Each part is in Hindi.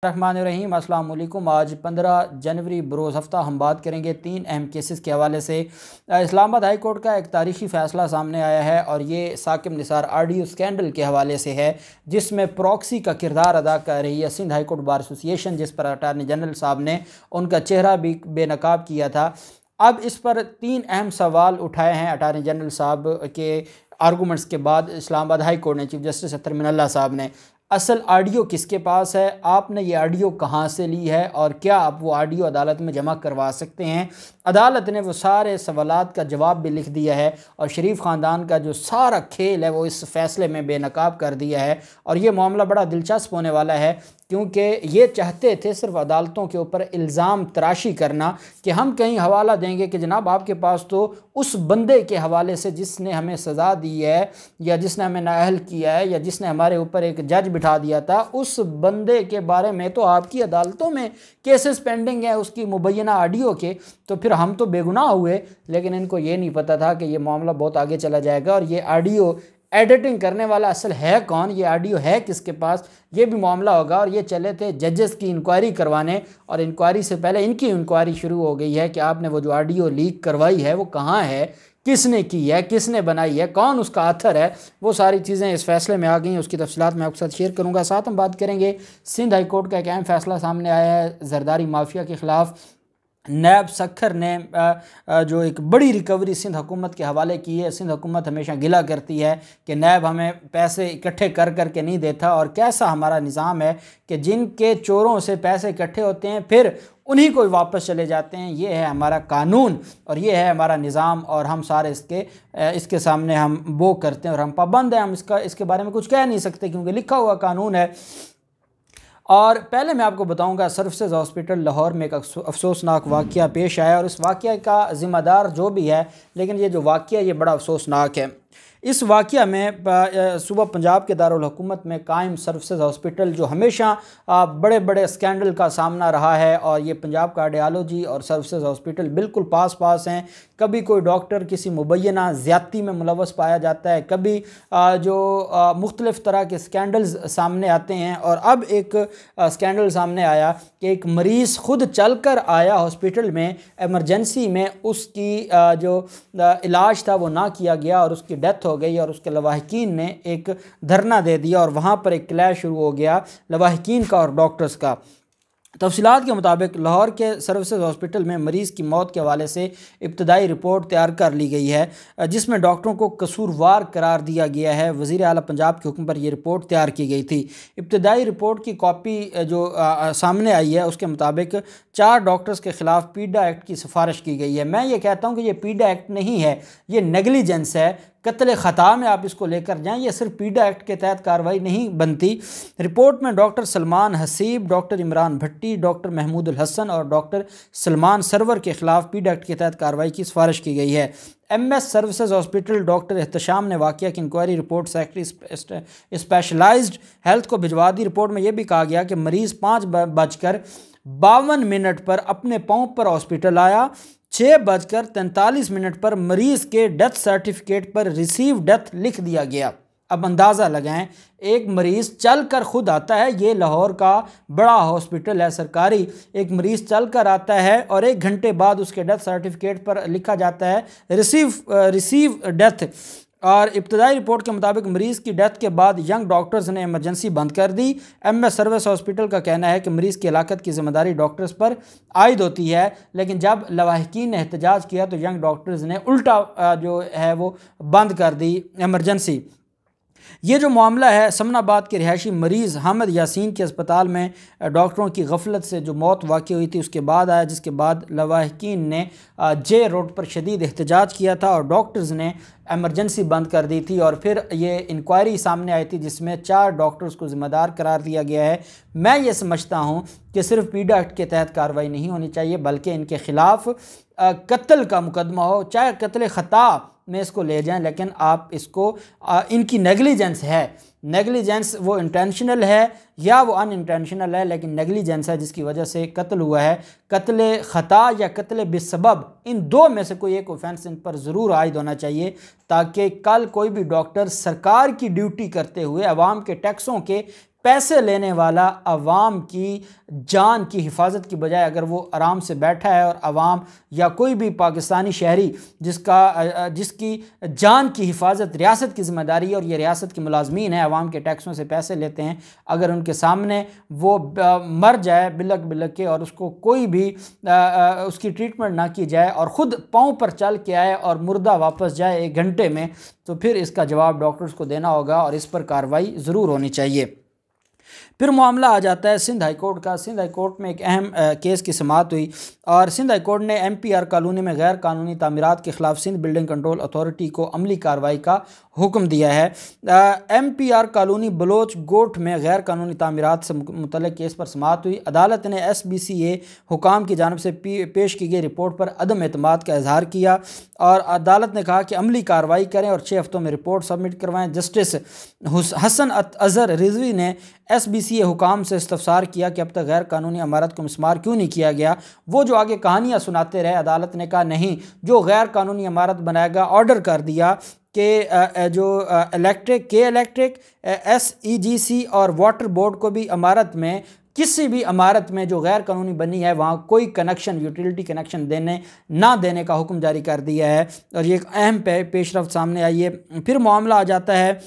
रहमानिर्रहीम अस्सलाम वालेकुम। आज 15 जनवरी बरोज़ हफ्ता हम बात करेंगे 3 अहम केसेस के हवाले से। इस्लामाबाद हाई कोर्ट का एक तारीखी फ़ैसला सामने आया है और ये साकिब निसार ऑडियो स्कैंडल के हवाले से है, जिसमें प्रॉक्सी का किरदार अदा कर रही है Sindh high court bar association, जिस पर अटारनी जनरल साहब ने उनका चेहरा भी बेनकाब किया था। अब इस पर 3 अहम सवाल उठाए हैं अटारनी जनरल साहब के आर्गूमेंट्स के बाद इस्लामाबाद हाई कोर्ट ने, चीफ जस्टिस अतर मिनल्ला साहब ने। असल ऑडियो किसके पास है, आपने ये ऑडियो कहाँ से ली है और क्या आप वो ऑडियो अदालत में जमा करवा सकते हैं। अदालत ने वो सारे सवालात का जवाब भी लिख दिया है और शरीफ ख़ानदान का जो सारा खेल है वो इस फैसले में बेनकाब कर दिया है। और ये मामला बड़ा दिलचस्प होने वाला है, क्योंकि ये चाहते थे सिर्फ अदालतों के ऊपर इल्ज़ाम तराशी करना कि हम कहीं हवाला देंगे कि जनाब आपके पास तो उस बंदे के हवाले से जिसने हमें सज़ा दी है या जिसने हमें नाअहल किया है या जिसने हमारे ऊपर एक जज बिठा दिया था, उस बंदे के बारे में तो आपकी अदालतों में केसेस पेंडिंग है उसकी मुबैना ऑडियो के, तो फिर हम तो बेगुनाह हुए। लेकिन इनको ये नहीं पता था कि ये मामला बहुत आगे चला जाएगा और ये ऑडियो एडिटिंग करने वाला असल है कौन, ये ऑडियो है किसके पास, ये भी मामला होगा। और ये चले थे जजेस की इंक्वायरी करवाने और इंक्वायरी से पहले इनकी इंक्वायरी शुरू हो गई है कि आपने वो जो ऑडियो लीक करवाई है वो कहाँ है, किसने की है, किसने बनाई है, कौन उसका आथर है। वो सारी चीज़ें इस फैसले में आ गई हैं, उसकी तफसीलात मैं आपके साथ शेयर करूँगा। साथ हम बात करेंगे सिंध हाई कोर्ट का एक अहम फैसला सामने आया है जरदारी माफिया के ख़िलाफ़। नैब सखर ने जो एक बड़ी रिकवरी सिंध हुकूमत के हवाले की है। सिंध हुकूमत हमेशा गिला करती है कि नैब हमें पैसे इकट्ठे कर कर के नहीं देता, और कैसा हमारा निज़ाम है कि जिनके चोरों से पैसे इकट्ठे होते हैं फिर उन्हीं को वापस चले जाते हैं। ये है हमारा कानून और ये है हमारा निज़ाम, और हम सारे इसके सामने हम वो करते हैं और हम पाबंद हैं। हम इसके बारे में कुछ कह नहीं सकते क्योंकि लिखा हुआ कानून है। और पहले मैं आपको बताऊंगा सर्विसेज हॉस्पिटल लाहौर में एक अफसोसनाक वाक़या पेश आया और इस वाक़या का ज़िम्मेदार जो भी है, लेकिन ये जो वाक़या ये बड़ा अफसोसनाक है। इस वाक़या में सूबा पंजाब के दारुल हुकूमत में कायम सर्विसेज हॉस्पिटल जो हमेशा बड़े बड़े स्कैंडल का सामना रहा है, और ये पंजाब कार्डियोलॉजी और सर्विसेज हॉस्पिटल बिल्कुल पास पास हैं। कभी कोई डॉक्टर किसी मुबैना ज़्यादती में मुलव्वस पाया जाता है, कभी जो मुख्तलिफ़ तरह के स्कैंडल्स सामने आते हैं। और अब एक स्कैंडल सामने आया कि एक मरीज़ ख़ुद चल कर आया हॉस्पिटल में, एमरजेंसी में उसकी जो इलाज था वो ना किया गया और उसकी डेथ हो गई, और उसके लवाहिकीन ने एक धरना दे दिया और वहाँ पर एक क्लैश शुरू हो गया लवाहिकीन का और डॉक्टर्स का। तफसीलात के मुताबिक लाहौर के सर्विसेज हॉस्पिटल में मरीज़ की मौत के हवाले से इब्तदाई रिपोर्ट तैयार कर ली गई है, जिसमें डॉक्टरों को कसूरवार करार दिया गया है। वज़ीर आला पंजाब के हुक्म पर यह रिपोर्ट तैयार की गई थी। इब्तदाई रिपोर्ट की कॉपी जो सामने आई है उसके मुताबिक 4 डॉक्टर्स के ख़िलाफ़ पीडा एक्ट की सिफारिश की गई है। मैं ये कहता हूँ कि ये पीडा एक्ट नहीं है, ये नेगलिजेंस है, कत्ल ख़ता में आप इसको लेकर जाएं। ये सिर्फ पीडा एक्ट के तहत कार्रवाई नहीं बनती। रिपोर्ट में डॉक्टर सलमान हसीब, डॉक्टर इमरान भट्टी, डॉक्टर महमूद उल हसन और डॉक्टर सलमान सरवर के ख़िलाफ़ पीडा एक्ट के तहत कार्रवाई की सिफारिश की गई है। MS services hospital doctor Ehtesham ने वाक़या की inquiry report secretary specialized health को भिजवा दी। रिपोर्ट में यह भी कहा गया कि मरीज़ 5:52 पर अपने पाँव पर हॉस्पिटल आया। 6:43 पर मरीज़ के डेथ सर्टिफिकेट पर रिसीव डेथ लिख दिया गया। अब अंदाज़ा लगाएं, एक मरीज़ चल कर ख़ुद आता है, ये लाहौर का बड़ा हॉस्पिटल है सरकारी, एक मरीज़ चल कर आता है और 1 घंटे बाद उसके डेथ सर्टिफिकेट पर लिखा जाता है रिसीव डेथ। और इब्तदाई रिपोर्ट के मुताबिक मरीज़ की डेथ के बाद यंग डॉक्टर्स ने इमरजेंसी बंद कर दी। MS सर्विस हॉस्पिटल का कहना है कि मरीज़ की हलाकत की ज़िम्मेदारी डॉक्टर्स पर आयद होती है, लेकिन जब लवाहिकीन ने एहतजाज किया तो यंग डॉक्टर्स ने उल्टा जो है वो बंद कर दी इमरजेंसी। ये जो मामला है समनाबाद के रिहायशी मरीज़ हामिद यासीन के अस्पताल में डॉक्टरों की गफलत से जो मौत वाक़ई हुई थी उसके बाद आया, जिसके बाद लवाहिकीन ने जे रोड पर शदीद एहतजाज किया था और डॉक्टर्स ने एमरजेंसी बंद कर दी थी। और फिर ये इंक्वायरी सामने आई थी जिसमें 4 डॉक्टर्स को ज़िम्मेदार करार दिया गया है। मैं ये समझता हूँ कि सिर्फ पीडा एक्ट के तहत कार्रवाई नहीं होनी चाहिए, बल्कि इनके ख़िलाफ़ कत्ल का मुकदमा हो, चाहे कत्ल ख़ता में इसको ले जाएं, लेकिन आप इसको इनकी नेगलिजेंस है, नेगलिजेंस वो इंटेंशनल है या वो अनइंटेंशनल है, लेकिन नेगलिजेंस है जिसकी वजह से कत्ल हुआ है। कत्ल ख़ता या कत्ल बिसबब, इन 2 में से कोई एक ऑफेंस इन पर ज़रूर आयद होना चाहिए, ताकि कल कोई भी डॉक्टर सरकार की ड्यूटी करते हुए अवाम के टैक्सों के पैसे लेने वाला अवाम की जान की हिफाजत की बजाय अगर वो आराम से बैठा है और अवाम या कोई भी पाकिस्तानी शहरी जिसकी जान की हिफाजत रियासत की ज़िम्मेदारी है और ये रियासत के मुलाजमीन हैं, अवाम के टैक्सों से पैसे लेते हैं, अगर उनके सामने वो मर जाए बिलक बिलक के और उसको कोई भी उसकी ट्रीटमेंट ना की जाए और ख़ुद पाँव पर चल के आए और मुर्दा वापस जाए 1 घंटे में, तो फिर इसका जवाब डॉक्टर्स को देना होगा और इस पर कार्रवाई ज़रूर होनी चाहिए। फिर मामला आ जाता है सिंध हाई कोर्ट का। सिंध हाई कोर्ट में एक अहम केस की समाअत हुई और सिंध हाई कोर्ट ने MPR कॉलोनी में गैर कानूनी तामीरात के ख़िलाफ़ सिंध बिल्डिंग कंट्रोल अथॉरिटी को अमली कार्रवाई का हुक्म दिया है। MPR कॉलोनी बलोच गोठ में गैर कानूनी तामीरात से मुतल्लिक़ केस पर समाअत हुई। अदालत ने SBCA हुकाम की जानिब से पेश की गई रिपोर्ट पर अदम एतमाद का इजहार किया और अदालत ने कहा कि अमली कार्रवाई करें और 6 हफ्तों में रिपोर्ट सबमिट करवाएं। जस्टिस हसन अज़हर रिजवी ने SBCA हुकाम से इस्तफसार किया कि अब तक गैर कानूनी इमारत को मिसमार क्यों नहीं किया गया। वो जो आगे कहानियाँ सुनाते रहे, अदालत ने कहा नहीं, जो गैर कानूनी इमारत बनाएगा ऑर्डर कर दिया कि जो इलेक्ट्रिक SEGC और वाटर बोर्ड को भी इमारत में किसी भी इमारत में जो गैर कानूनी बनी है वहाँ कोई कनेक्शन यूटिलिटी कनेक्शन ना देने का हुक्म जारी कर दिया है और ये एक अहम पेशरफ्त सामने आई है। फिर मामला आ जाता है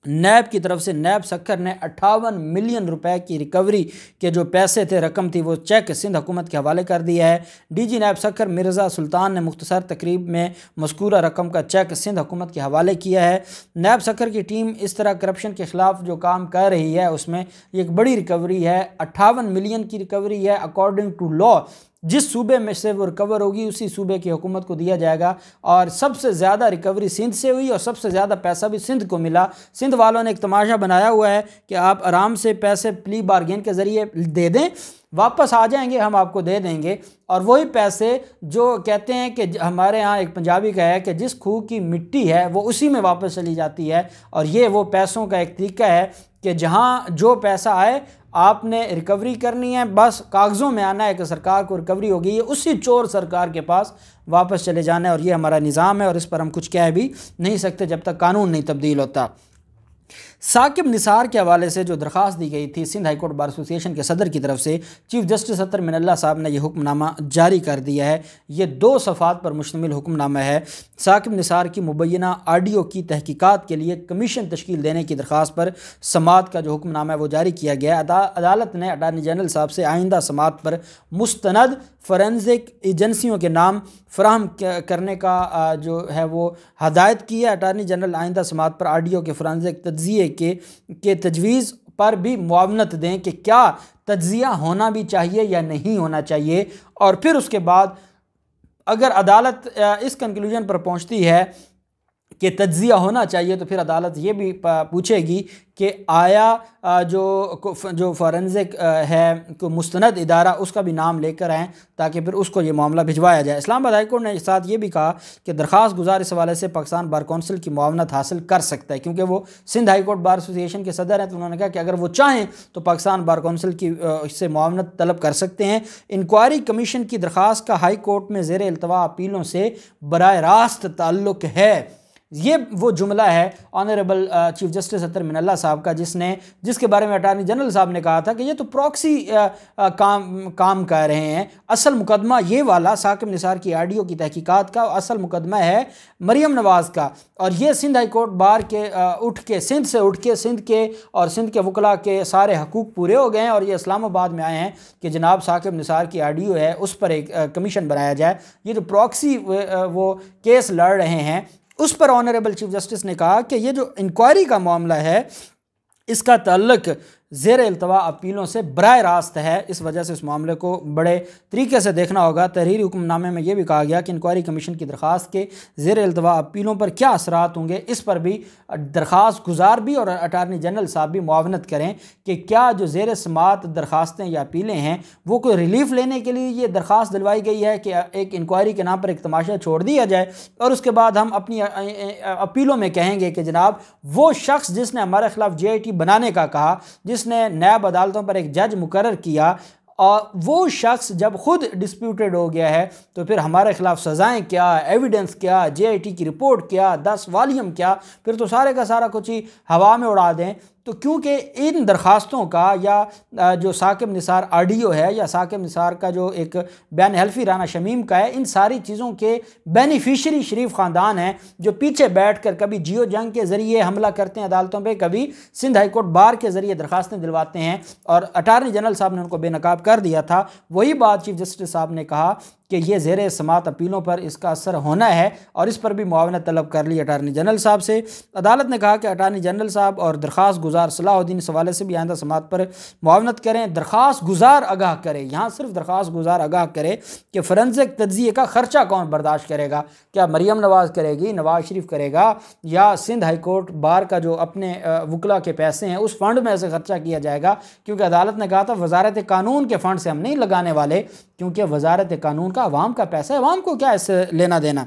नैब की तरफ से। नैब सक्खर ने 58 मिलियन रुपए की रिकवरी के जो पैसे थे, रकम थी, वो चेक सिंध हुकूमत के हवाले कर दिया है। DG नैब सक्खर मिर्ज़ा सुल्तान ने मुख्तसर तकरीब में मज़कूरा रकम का चेक सिंध हुकूमत के हवाले किया है। नैब सक्खर की टीम इस तरह करप्शन के ख़िलाफ़ जो काम कर रही है उसमें एक बड़ी रिकवरी है, 58 मिलियन की रिकवरी है। अकॉर्डिंग टू लॉ जिस सूबे में से वो रिकवर होगी उसी सूबे की हुकूमत को दिया जाएगा और सबसे ज़्यादा रिकवरी सिंध से हुई और सबसे ज़्यादा पैसा भी सिंध को मिला। सिंध वालों ने एक तमाशा बनाया हुआ है कि आप आराम से पैसे प्ली बार्गेन के ज़रिए दे दें, वापस आ जाएंगे, हम आपको दे देंगे। और वही पैसे जो कहते हैं कि हमारे यहाँ एक पंजाबी का है कि जिस खूह की मिट्टी है वो उसी में वापस चली जाती है, और ये वो पैसों का एक तरीका है कि जहाँ जो पैसा आए आपने रिकवरी करनी है, बस कागज़ों में आना है कि सरकार को रिकवरी हो गई है, उसी चोर सरकार के पास वापस चले जाना है। और ये हमारा निज़ाम है और इस पर हम कुछ कह भी नहीं सकते जब तक कानून नहीं तब्दील होता। साकिब निसार के हवाले से जो दरख्वास्त दी गई थी Sindh high court bar association के सदर की तरफ से, चीफ जस्टिस अतर मिनल्ला साहब ने यह हुक्मनामा जारी कर दिया है। ये 2 सफ़ात पर मुश्तमिल हुक्मनामा है। साकिब निसार की मुबैना ऑडियो की तहकीकात के लिए कमीशन तश्कील देने की दरख्वास्त पर समाअत का जो हुक्मनामा है वो जारी किया गया। अदालत ने अटारनी जनरल साहब से आइंदा समाअत पर मुस्तनद फ़ोरेंसिक एजेंसियों के नाम फ़राहम करने का जो है वो हदायत की है। अटारनी जनरल आइंदा समाअत पर ऑडियो के फ़ोरेंसिक तज्ज़िये के तजवीज़ पर भी मुआवनत दें कि क्या तज्ज़िया होना भी चाहिए या नहीं होना चाहिए। और फिर उसके बाद अगर अदालत इस कंक्लूजन पर पहुंचती है कि तज्ज़िया होना चाहिए तो फिर अदालत ये भी पूछेगी कि आया जो फॉरेंसिक है को मुस्तनद इदारा उसका भी नाम लेकर आएँ ताकि फिर उसको ये मामला भिजवाया जाए। इस्लामाबाद हाई कोर्ट ने साथ ये भी कहा कि दरख्वास्त गुजार इस हवाले से पाकिस्तान बार कौंसिल की मुआवनत हासिल कर सकता है, क्योंकि वो Sindh high court bar association के सदर हैं, तो उन्होंने कहा कि अगर वो चाहें तो पाकिस्तान बार कौंसिल की इससे मुआवनत तलब कर सकते हैं। इंक्वायरी कमीशन की दरख्वास्त का हाई कोर्ट में ज़ेर इल्तवा अपीलों से बराह रास्त ताल्लुक़ है। ये वो जुमला है ऑनरेबल चीफ जस्टिस अतर मिनल्ला साहब का जिसके बारे में अटारनी जनरल साहब ने कहा था कि ये तो प्रॉक्सी काम कर रहे हैं। असल मुकदमा ये वाला साकिब निसार की ऑडियो की तहकीकात का असल मुकदमा है मरियम नवाज़ का, और ये सिंध हाई कोर्ट बार के सिंध से सिंध के और सिंध के वकला के सारे हकूक़ पूरे हो गए हैं और ये इस्लामाबाद में आए हैं कि जनाब साकिब निसार की ऑडियो है उस पर एक कमीशन बनाया जाए। ये जो प्रॉक्सी वो केस लड़ रहे हैं उस पर ऑनरेबल चीफ जस्टिस ने कहा कि ये जो इंक्वायरी का मामला है इसका ताल्लुक ज़ेर इल्तवा अपीलों से बराह रास्त है, इस वजह से इस मामले को बड़े तरीके से देखना होगा। तहरीरी हुक्मनामे में यह भी कहा गया कि इंक्वायरी कमीशन की दरख्वास्त के ज़ेर इल्तवा अपीलों पर क्या असरात होंगे, इस पर भी दरख्वास्त गुजार भी और अटारनी जनरल साहब भी मुआवनत करें कि क्या जो ज़ेर समात दरख्वास्तें या अपीलें हैं वो कोई रिलीफ लेने के लिए ये दरख्वास्त दिलवाई गई है कि एक इंक्वायरी के नाम पर एक तमाशा छोड़ दिया जाए और उसके बाद हम अपनी अपीलों में कहेंगे कि जनाब वो शख्स जिसने हमारे खिलाफ JIT बनाने का कहा, जिसने नैब अदालतों पर एक जज मुकर्रर किया, और वो शख्स जब खुद डिस्प्यूटेड हो गया है तो फिर हमारे खिलाफ सज़ाएं क्या, एविडेंस क्या, JIT की रिपोर्ट क्या, 10 वॉल्यूम क्या, फिर तो सारे का सारा कुछ ही हवा में उड़ा दें। तो क्योंकि इन दरख्वास्तों का या जो साकिब निसार ऑडियो है या साकिब निसार का जो एक बयान हल्फी राना शमीम का है, इन सारी चीज़ों के बेनिफिशरी शरीफ ख़ानदान हैं जो पीछे बैठ कर कभी जियो जंग के ज़रिए हमला करते हैं अदालतों पर, कभी सिंध हाई कोर्ट बार के ज़रिए दरख्वास्तें दिलवाते हैं और अटारनी जनरल साहब ने उनको बेनकाब कर दिया था। वही बात चीफ जस्टिस साहब ने कहा कि ये ज़ेर समात अपीलों पर इसका असर होना है और इस पर भी मुआवनत तलब कर ली अटारनी जनरल साहब से। अदालत ने कहा कि अटारनी जनरल साहब और दरख्वास्त गुजार सलाहुद्दीन इस हवाले से भी आइंदा समात पर मुआवनत करें। दरख्वास्त गुजार आगाह करे, यहाँ सिर्फ दरख्वास्त गुजार आगाह करे कि फ़ोरेंसिक तज्ज़िये का ख़र्चा कौन बर्दाश्त करेगा, क्या मरियम नवाज़ करेगी, नवाज शरीफ करेगा, या सिंध हाई कोर्ट बार का जो अपने वकला के पैसे हैं उस फंड में से खर्चा किया जाएगा। क्योंकि अदालत ने कहा था वजारत कानून के फ़ंड से हम नहीं लगाने वाले, क्योंकि वजारत कानून अवाम का पैसा है, अवाम को क्या इससे लेना देना।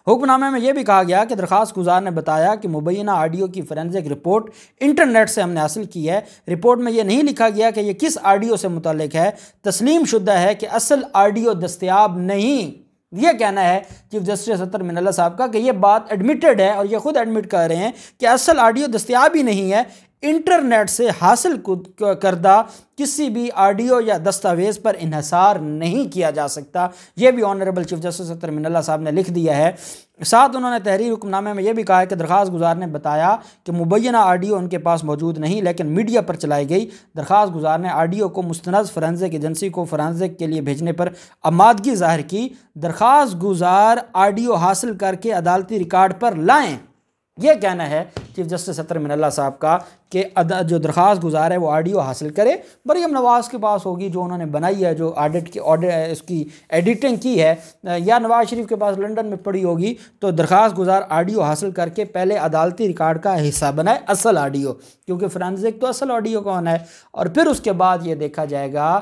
हुक्मनामे में यह भी कहा गया कि दरख्वास्त गुजार ने बताया कि मुबैना ऑडियो की फोरेंसिक रिपोर्ट इंटरनेट से हमने हासिल की है। रिपोर्ट में यह नहीं लिखा गया कि यह किस ऑडियो से मुतल्लिक है। तस्लीम शुदा है कि असल ऑडियो दस्तयाब नहीं। यह कहना है चीफ जस्टिस अतर मिनल्ला साहब का कि यह बात एडमिटेड है और ये खुद एडमिट कर रहे हैं कि असल ऑडियो दस्तयाब ही नहीं है। इंटरनेट से हासिल करदा किसी भी ऑडियो या दस्तावेज़ पर इन्हसार नहीं किया जा सकता। यह भी ऑनरेबल चीफ जस्टिस अतर मिनल्ला साहब ने लिख दिया है। साथ उन्होंने तहरीर हुक्मनामे में यह भी कहा है कि दरख्वास्त गुजार ने बताया कि मुबैना ऑडियो उनके पास मौजूद नहीं लेकिन मीडिया पर चलाई गई। दरख्वास्त गुजार ने ऑडियो को मुस्तनद फोरेंसिक एजेंसी को फोरेंसिक के लिए भेजने पर आमादगी जाहिर की। दरख्वास्त गुजार ऑडियो हासिल करके अदालती रिकॉर्ड पर लाएँ, यह कहना है चीफ जस्टिस अतर मिनल्ला साहब का कि जो दरख्वास्त गुजार है वो ऑडियो हासिल करे। मरियम नवाज़ के पास होगी जो उन्होंने बनाई है, जो इसकी एडिटिंग की है, या नवाज शरीफ के पास लंदन में पड़ी होगी, तो दरख्वास्त गुजार ऑडियो हासिल करके पहले अदालती रिकॉर्ड का हिस्सा बनाए असल ऑडियो, क्योंकि फोरेंसिक तो असल ऑडियो कौन है, और फिर उसके बाद ये देखा जाएगा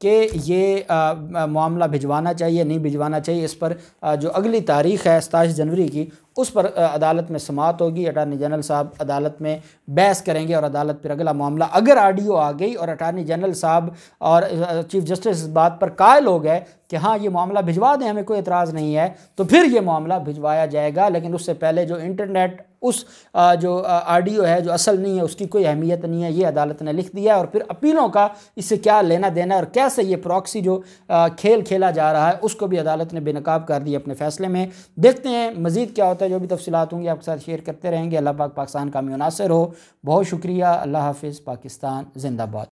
कि ये मामला भिजवाना चाहिए नहीं भिजवाना चाहिए। इस पर जो अगली तारीख़ है 27 जनवरी की, उस पर अदालत में समाअत होगी। अटारनी जनरल साहब अदालत में बहस करेंगे और अदालत पर अगला मामला, अगर ऑडियो आ गई और अटारनी जनरल साहब और चीफ जस्टिस इस बात पर कायल हो गए कि हाँ ये मामला भिजवा दें, हमें कोई एतराज़ नहीं है, तो फिर ये मामला भिजवाया जाएगा। लेकिन उससे पहले जो इंटरनेट उस जो ऑडियो है जो असल नहीं है उसकी कोई अहमियत नहीं है, ये अदालत ने लिख दिया है। और फिर अपीलों का इससे क्या लेना देना है और कैसे ये प्रॉक्सी जो खेल खेला जा रहा है उसको भी अदालत ने बेनकाब कर दिया अपने फैसले में। देखते हैं मज़ीद क्या होता है, जो भी तफसीलात होंगी आपके साथ शेयर करते रहेंगे। अल्लाह पाक पाकिस्तान का मुनासिर हो। बहुत शुक्रिया। अल्लाह हाफिज़। पाकिस्तान जिंदाबाद।